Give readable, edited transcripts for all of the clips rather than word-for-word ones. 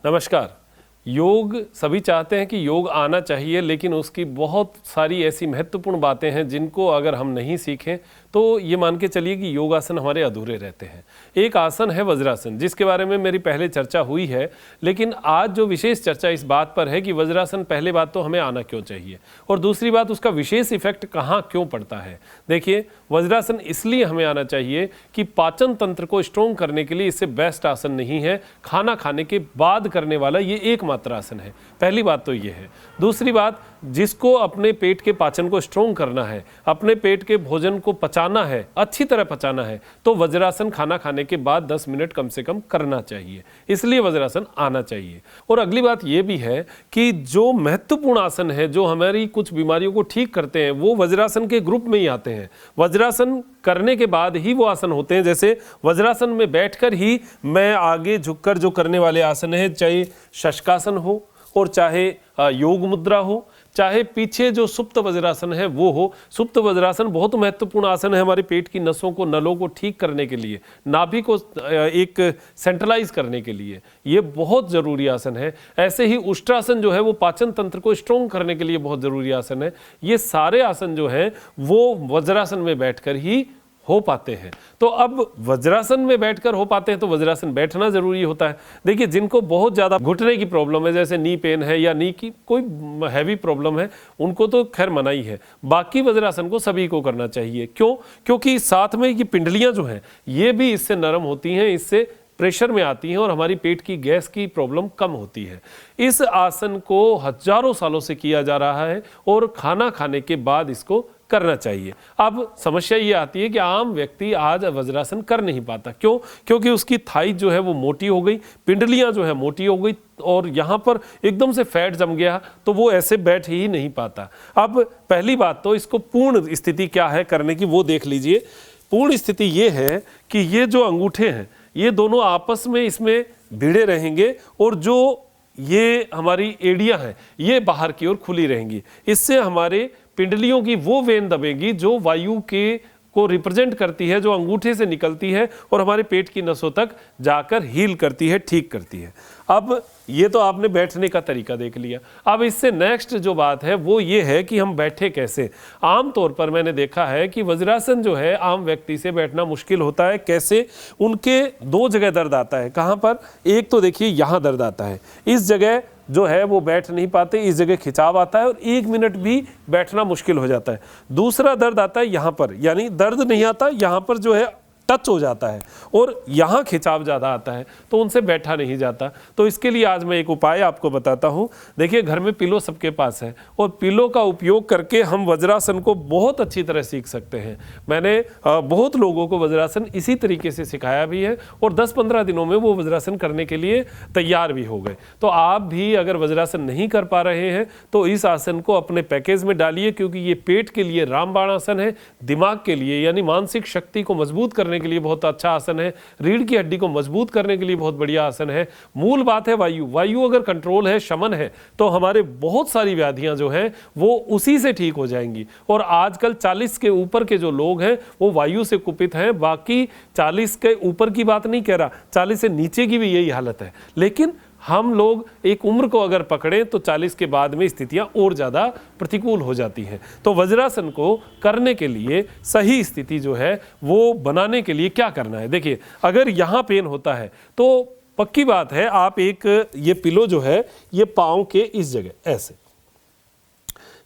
नमस्कार। योग सभी चाहते हैं कि योग आना चाहिए, लेकिन उसकी बहुत सारी ऐसी महत्वपूर्ण बातें हैं जिनको अगर हम नहीं सीखें तो ये मान के चलिए कि योगासन हमारे अधूरे रहते हैं। एक आसन है वज्रासन, जिसके बारे में मेरी पहले चर्चा हुई है, लेकिन आज जो विशेष चर्चा इस बात पर है कि वज्रासन पहले बात तो हमें आना क्यों चाहिए और दूसरी बात उसका विशेष इफेक्ट कहाँ क्यों पड़ता है। देखिए, वज्रासन इसलिए हमें आना चाहिए कि पाचन तंत्र को स्ट्रोंग करने के लिए इससे बेस्ट आसन नहीं है। खाना खाने के बाद करने वाला ये एकमात्र आसन है। पहली बात तो ये है। दूसरी बात, जिसको अपने पेट के पाचन को स्ट्रोंग करना है, अपने पेट के भोजन को पचाना है, अच्छी तरह पचाना है, तो वज्रासन खाना खाने के बाद 10 मिनट कम से कम करना चाहिए। इसलिए वज्रासन आना चाहिए। और अगली बात यह भी है कि जो महत्वपूर्ण आसन है, जो हमारी कुछ बीमारियों को ठीक करते हैं, वो वज्रासन के ग्रुप में ही आते हैं। वज्रासन करने के बाद ही वो आसन होते हैं। जैसे वज्रासन में बैठकर ही मैं आगे झुककर जो करने वाले आसन है, चाहे शशकासन हो और चाहे योग मुद्रा हो, चाहे पीछे जो सुप्त वज्रासन है वो हो। सुप्त वज्रासन बहुत महत्वपूर्ण आसन है हमारे पेट की नसों को, नलों को ठीक करने के लिए, नाभि को एक सेंट्रलाइज करने के लिए ये बहुत ज़रूरी आसन है। ऐसे ही उष्ट्रासन जो है वो पाचन तंत्र को स्ट्रोंग करने के लिए बहुत ज़रूरी आसन है। ये सारे आसन जो हैं वो वज्रासन में बैठकर ही हो पाते हैं। तो अब वज्रासन में बैठकर हो पाते हैं तो वज्रासन बैठना जरूरी होता है। देखिए, जिनको बहुत ज़्यादा घुटने की प्रॉब्लम है, जैसे नी पेन है या नी की कोई हैवी प्रॉब्लम है, उनको तो खैर मना ही है। बाकी वज्रासन को सभी को करना चाहिए। क्यों? क्योंकि साथ में ये पिंडलियाँ जो हैं ये भी इससे नरम होती हैं, इससे प्रेशर में आती हैं और हमारी पेट की गैस की प्रॉब्लम कम होती है। इस आसन को हजारों सालों से किया जा रहा है और खाना खाने के बाद इसको करना चाहिए। अब समस्या ये आती है कि आम व्यक्ति आज वज्रासन कर नहीं पाता। क्यों? क्योंकि उसकी थाई जो है वो मोटी हो गई, पिंडलियां जो है मोटी हो गई और यहाँ पर एकदम से फैट जम गया, तो वो ऐसे बैठ ही नहीं पाता। अब पहली बात तो इसको पूर्ण स्थिति क्या है करने की वो देख लीजिए। पूर्ण स्थिति ये है कि ये जो अंगूठे हैं ये दोनों आपस में इसमें भिड़े रहेंगे और जो ये हमारी एड़ियाँ हैं ये बाहर की ओर खुली रहेंगी। इससे हमारे पिंडलियों की वो वेन दबेगी जो वायु के को रिप्रेजेंट करती है, जो अंगूठे से निकलती है और हमारे पेट की नसों तक जाकर हील करती है, ठीक करती है। अब ये तो आपने बैठने का तरीका देख लिया। अब इससे नेक्स्ट जो बात है वो ये है कि हम बैठे कैसे। आम तौर पर मैंने देखा है कि वज्रासन जो है आम व्यक्ति से बैठना मुश्किल होता है। कैसे? उनके दो जगह दर्द आता है। कहाँ पर? एक तो देखिए यहाँ दर्द आता है, इस जगह जो है वो बैठ नहीं पाते, इस जगह खिंचाव आता है और 1 मिनट भी बैठना मुश्किल हो जाता है। दूसरा दर्द आता है यहाँ पर, यानी दर्द नहीं आता, यहाँ पर जो है टच हो जाता है और यहाँ खिंचाव ज़्यादा आता है, तो उनसे बैठा नहीं जाता। तो इसके लिए आज मैं एक उपाय आपको बताता हूँ। देखिए, घर में पिलो सबके पास है और पिलो का उपयोग करके हम वज्रासन को बहुत अच्छी तरह सीख सकते हैं। मैंने बहुत लोगों को वज्रासन इसी तरीके से सिखाया भी है और 10-15 दिनों में वो वज्रासन करने के लिए तैयार भी हो गए। तो आप भी अगर वज्रासन नहीं कर पा रहे हैं तो इस आसन को अपने पैकेज में डालिए, क्योंकि ये पेट के लिए रामबाण आसन है, दिमाग के लिए यानी मानसिक शक्ति को मजबूत करने के लिए बहुत अच्छा आसन है, रीढ़ की हड्डी को मजबूत करने के लिए बहुत बढ़िया आसन है। मूल बात है वायु अगर कंट्रोल है, शमन है, तो हमारे बहुत सारी व्याधियां जो हैं वो उसी से ठीक हो जाएंगी। और आजकल 40 के ऊपर के जो लोग हैं वो वायु से कुपित हैं। बाकी 40 के ऊपर की बात नहीं कह रहा, 40 से नीचे की भी यही हालत है। लेकिन हम लोग एक उम्र को अगर पकड़ें तो 40 के बाद में स्थितियां और ज़्यादा प्रतिकूल हो जाती हैं। तो वज्रासन को करने के लिए सही स्थिति जो है वो बनाने के लिए क्या करना है? देखिए, अगर यहाँ पेन होता है तो पक्की बात है आप एक ये पिलो जो है ये पाँव के इस जगह ऐसे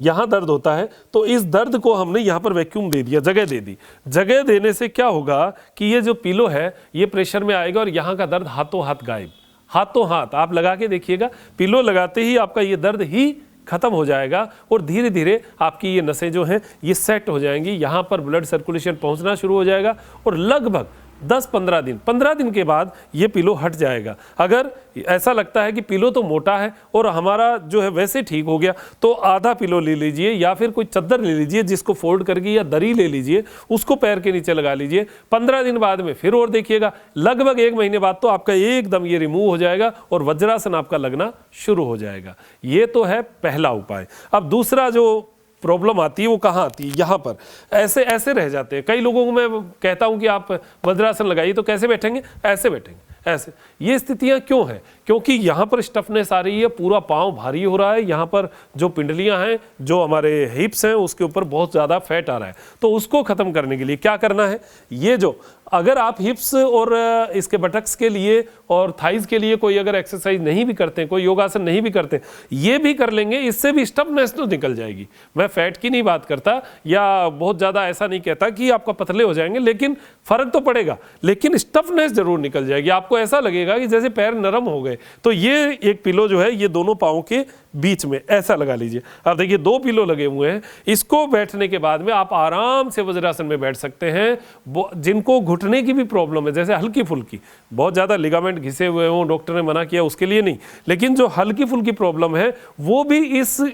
यहाँ दर्द होता है तो इस दर्द को हमने यहाँ पर वैक्यूम दे दिया, जगह दे दी। जगह देने से क्या होगा कि ये जो पिलो है ये प्रेशर में आएगा और यहाँ का दर्द हाथों हाथ गायब। हाथों हाथ आप लगा के देखिएगा, पिलो लगाते ही आपका ये दर्द ही खत्म हो जाएगा और धीरे धीरे आपकी ये नसें जो हैं ये सेट हो जाएंगी। यहाँ पर ब्लड सर्कुलेशन पहुँचना शुरू हो जाएगा और लगभग 15 दिन के बाद ये पिलो हट जाएगा। अगर ऐसा लगता है कि पिलो तो मोटा है और हमारा जो है वैसे ठीक हो गया, तो आधा पिलो ले लीजिए या फिर कोई चद्दर ले लीजिए जिसको फोल्ड करके, या दरी ले लीजिए उसको पैर के नीचे लगा लीजिए। 15 दिन बाद में फिर और देखिएगा, लगभग 1 महीने बाद तो आपका एकदम ये रिमूव हो जाएगा और वज्रासन आपका लगना शुरू हो जाएगा। ये तो है पहला उपाय। अब दूसरा जो प्रॉब्लम आती है वो कहाँ आती है? यहाँ पर ऐसे ऐसे रह जाते हैं। कई लोगों को मैं कहता हूँ कि आप वज्रासन लगाइए तो कैसे बैठेंगे? ऐसे बैठेंगे, ऐसे। ये स्थितियाँ क्यों हैं? क्योंकि यहाँ पर स्टफनेस आ रही है, पूरा पाँव भारी हो रहा है, यहाँ पर जो पिंडलियाँ हैं, जो हमारे हिप्स हैं, उसके ऊपर बहुत ज़्यादा फैट आ रहा है। तो उसको ख़त्म करने के लिए क्या करना है, ये जो अगर आप हिप्स और इसके बटक्स के लिए और थाइज के लिए कोई अगर एक्सरसाइज नहीं भी करते, कोई योगासन नहीं भी करते, ये भी कर लेंगे, इससे भी स्टफनेस तो निकल जाएगी। मैं फैट की नहीं बात करता या बहुत ज़्यादा ऐसा नहीं कहता कि आपका पतले हो जाएंगे, लेकिन फ़र्क तो पड़ेगा, लेकिन स्टफनेस जरूर निकल जाएगी। आपको ऐसा लगेगा कि जैसे पैर नरम हो गए। तो ये एक पिलो जो है ये दोनों पाँव के बीच में ऐसा लगा लीजिए। अब देखिए 2 पिलो लगे हुए हैं, इसको बैठने के बाद में आप आराम से वज्रासन में बैठ सकते हैं। जिनको घुटने की भी प्रॉब्लम है, जैसे हल्की फुल्की, बहुत ज़्यादा लिगामेंट घिसे हुए हों, डॉक्टर ने मना किया उसके लिए नहीं, लेकिन जो हल्की फुल्की प्रॉब्लम है वो भी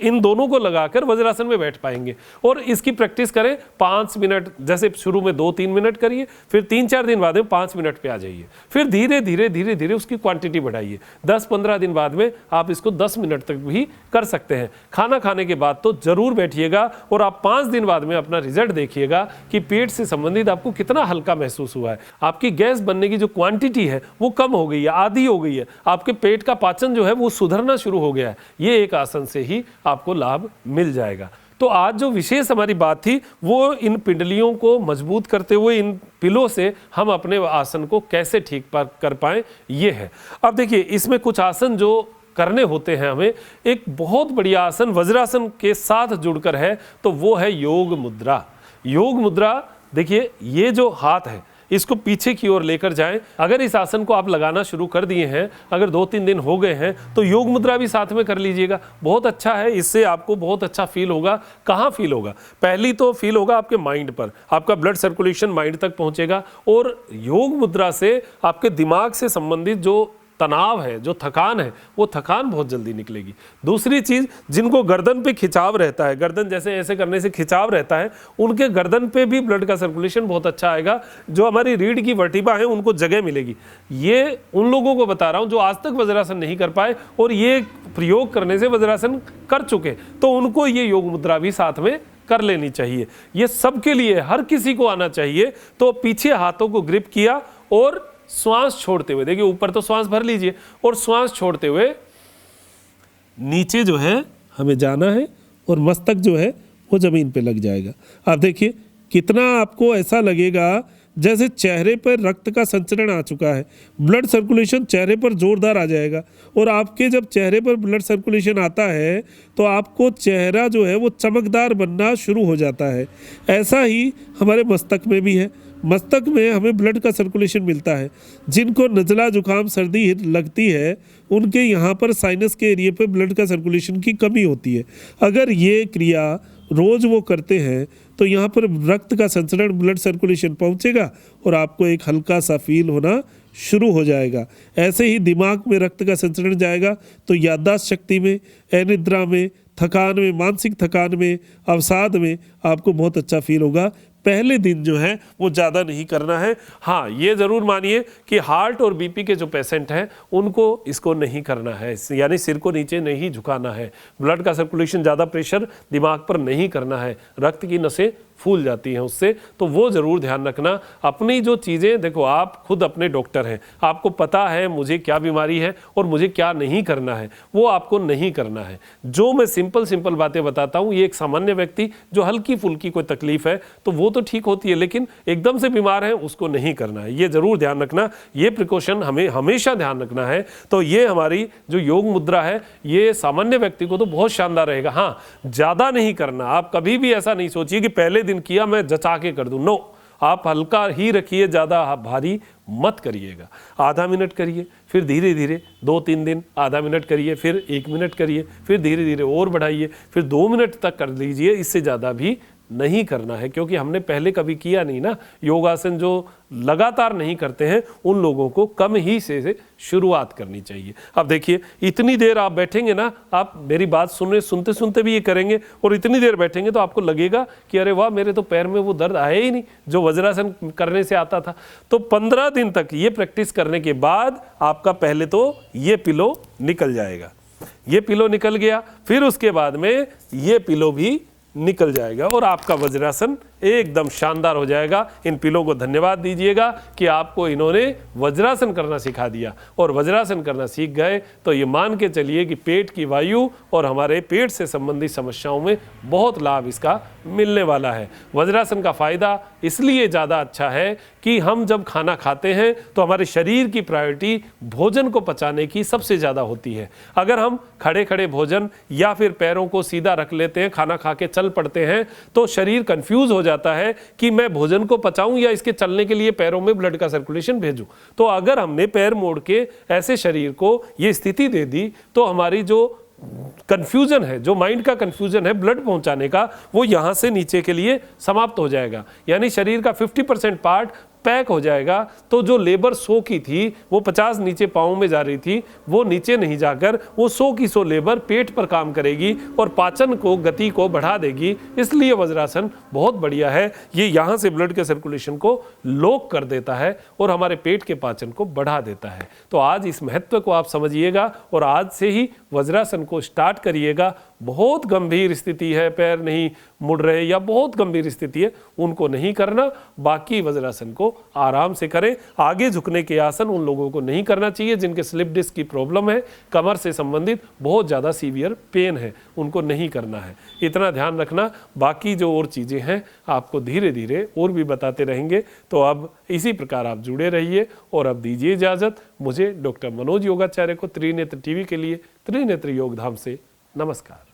इन दोनों को लगाकर वज्रासन में बैठ पाएंगे। और इसकी प्रैक्टिस करें 5 मिनट, जैसे शुरू में 2-3 मिनट करिए, फिर 3-4 दिन बाद में 5 मिनट पे आ जाइए, फिर धीरे धीरे उसकी क्वांटिटी बढ़ाइए। 10-15 दिन बाद में आप इसको 10 मिनट तक भी कर सकते हैं। खाना खाने के बाद तो जरूर बैठिएगा और आप 5 दिन बाद में अपना रिजल्ट देखिएगा कि पेट से संबंधित आपको कितना हल्का महसूस हुआ है। आपकी गैस बनने की जो क्वांटिटी है वो कम हो गई है, आधी हो गई है, आपके पेट का पाचन जो है वो सुधरना शुरू हो गया है। ये एक आसन से ही आपको लाभ मिल जाएगा। तो आज जो विशेष हमारी बात थी वो इन पिंडलियों को मजबूत करते हुए इन पिलो से हम अपने आसन को कैसे ठीक कर पाएं, ये है। अब देखिए इसमें कुछ आसन जो करने होते हैं हमें, एक बहुत बढ़िया आसन वज्रासन के साथ जुड़कर है, तो वो है योग मुद्रा। योग मुद्रा देखिए, ये जो हाथ है इसको पीछे की ओर लेकर जाएं। अगर इस आसन को आप लगाना शुरू कर दिए हैं, अगर 2-3 दिन हो गए हैं, तो योग मुद्रा भी साथ में कर लीजिएगा, बहुत अच्छा है। इससे आपको बहुत अच्छा फील होगा। कहाँ फील होगा, पहली तो फील होगा आपके माइंड पर, आपका ब्लड सर्कुलेशन माइंड तक पहुंचेगा और योग मुद्रा से आपके दिमाग से संबंधित जो तनाव है, जो थकान है, वो थकान बहुत जल्दी निकलेगी। दूसरी चीज़, जिनको गर्दन पे खिंचाव रहता है, गर्दन जैसे ऐसे करने से खिंचाव रहता है, उनके गर्दन पे भी ब्लड का सर्कुलेशन बहुत अच्छा आएगा। जो हमारी रीढ़ की वर्टिब्रा है उनको जगह मिलेगी। ये उन लोगों को बता रहा हूँ जो आज तक वज्रासन नहीं कर पाए और ये प्रयोग करने से वज्रासन कर चुके, तो उनको ये योग मुद्रा भी साथ में कर लेनी चाहिए। ये सबके लिए, हर किसी को आना चाहिए। तो पीछे हाथों को ग्रिप किया और श्वास छोड़ते हुए, देखिए ऊपर तो श्वास भर लीजिए और श्वास छोड़ते हुए नीचे जो है हमें जाना है और मस्तक जो है वो जमीन पे लग जाएगा। आप देखिए कितना आपको ऐसा लगेगा जैसे चेहरे पर रक्त का संचरण आ चुका है, ब्लड सर्कुलेशन चेहरे पर जोरदार आ जाएगा। और आपके जब चेहरे पर ब्लड सर्कुलेशन आता है तो आपको चेहरा जो है वो चमकदार बनना शुरू हो जाता है। ऐसा ही हमारे मस्तक में भी है। मस्तक में हमें ब्लड का सर्कुलेशन मिलता है। जिनको नज़ला जुकाम सर्दी लगती है उनके यहाँ पर साइनस के एरिए पे ब्लड का सर्कुलेशन की कमी होती है। अगर ये क्रिया रोज़ वो करते हैं तो यहाँ पर रक्त का संचरण, ब्लड सर्कुलेशन पहुँचेगा और आपको एक हल्का सा फील होना शुरू हो जाएगा। ऐसे ही दिमाग में रक्त का संचरण जाएगा तो याददाश्त शक्ति में, अनिद्रा में, थकान में, मानसिक थकान में, अवसाद में आपको बहुत अच्छा फील होगा। पहले दिन जो है वो ज़्यादा नहीं करना है। हाँ, ये ज़रूर मानिए कि हार्ट और बीपी के जो पेशेंट हैं उनको इसको नहीं करना है, यानी सिर को नीचे नहीं झुकाना है, ब्लड का सर्कुलेशन ज़्यादा प्रेशर दिमाग पर नहीं करना है, रक्त की नसें फूल जाती हैं उससे। तो वो ज़रूर ध्यान रखना। अपनी जो चीज़ें, देखो आप खुद अपने डॉक्टर हैं, आपको पता है मुझे क्या बीमारी है और मुझे क्या नहीं करना है, वो आपको नहीं करना है। जो मैं सिंपल बातें बताता हूँ, ये एक सामान्य व्यक्ति जो हल्की फुल्की कोई तकलीफ है तो वो तो ठीक होती है, लेकिन एकदम से बीमार है उसको नहीं करना है। ये ज़रूर ध्यान रखना, ये प्रिकॉशन हमें हमेशा ध्यान रखना है। तो ये हमारी जो योग मुद्रा है ये सामान्य व्यक्ति को तो बहुत शानदार रहेगा। हाँ, ज़्यादा नहीं करना। आप कभी भी ऐसा नहीं सोचिए कि पहले दिन किया मैं जचा के कर दूं। नो, आप हल्का ही रखिए, ज़्यादा भारी मत करिएगा। आधा मिनट करिए, फिर धीरे धीरे 2-3 दिन आधा मिनट करिए, फिर 1 मिनट करिए, फिर धीरे धीरे और बढ़ाइए, फिर 2 मिनट तक कर लीजिए। इससे ज़्यादा भी नहीं करना है, क्योंकि हमने पहले कभी किया नहीं ना। योगासन जो लगातार नहीं करते हैं उन लोगों को कम ही से शुरुआत करनी चाहिए। अब देखिए इतनी देर आप बैठेंगे ना, आप मेरी बात सुनते सुनते भी ये करेंगे और इतनी देर बैठेंगे तो आपको लगेगा कि अरे वाह, मेरे तो पैर में वो दर्द आया ही नहीं जो वज्रासन करने से आता था। तो 15 दिन तक ये प्रैक्टिस करने के बाद आपका पहले तो ये पिलो निकल जाएगा। ये पिलो निकल गया, फिर उसके बाद में ये पिलो भी निकल जाएगा और आपका वज्रासन एकदम शानदार हो जाएगा। इन पिलों को धन्यवाद दीजिएगा कि आपको इन्होंने वज्रासन करना सिखा दिया, और वज्रासन करना सीख गए तो ये मान के चलिए कि पेट की वायु और हमारे पेट से संबंधित समस्याओं में बहुत लाभ इसका मिलने वाला है। वज्रासन का फायदा इसलिए ज़्यादा अच्छा है कि हम जब खाना खाते हैं तो हमारे शरीर की प्रायोरिटी भोजन को पचाने की सबसे ज़्यादा होती है। अगर हम खड़े खड़े भोजन या फिर पैरों को सीधा रख लेते हैं, खाना खा के चल पड़ते हैं, तो शरीर कंफ्यूज हो जाता है कि मैं भोजन को पचाऊं या इसके चलने के लिए पैरों में ब्लड का सर्कुलेशन भेजूं। तो अगर हमने पैर मोड़ के ऐसे शरीर को ये स्थिति दे दी तो हमारी जो कंफ्यूजन है, जो माइंड का कंफ्यूजन है ब्लड पहुंचाने का, वो यहां से नीचे के लिए समाप्त हो जाएगा। यानी शरीर का 50% पार्ट पैक हो जाएगा। तो जो लेबर 100 की थी वो 50 नीचे पाँव में जा रही थी, वो नीचे नहीं जाकर वो 100 की 100 लेबर पेट पर काम करेगी और पाचन को, गति को बढ़ा देगी। इसलिए वज्रासन बहुत बढ़िया है। ये यहाँ से ब्लड के सर्कुलेशन को लॉक कर देता है और हमारे पेट के पाचन को बढ़ा देता है। तो आज इस महत्व को आप समझिएगा और आज से ही वज्रासन को स्टार्ट करिएगा। बहुत गंभीर स्थिति है, पैर नहीं मुड़ रहे या बहुत गंभीर स्थिति है, उनको नहीं करना, बाकी वज्रासन को आराम से करें। आगे झुकने के आसन उन लोगों को नहीं करना चाहिए जिनके स्लिप डिस्क की प्रॉब्लम है, कमर से संबंधित बहुत ज़्यादा सीवियर पेन है, उनको नहीं करना है। इतना ध्यान रखना। बाकी जो और चीज़ें हैं आपको धीरे धीरे और भी बताते रहेंगे। तो अब इसी प्रकार आप जुड़े रहिए और अब दीजिए इजाज़त। मुझे डॉक्टर मनोज योगाचार्य को त्रिनेत्र टीवी के लिए त्रिनेत्र योगधाम से नमस्कार।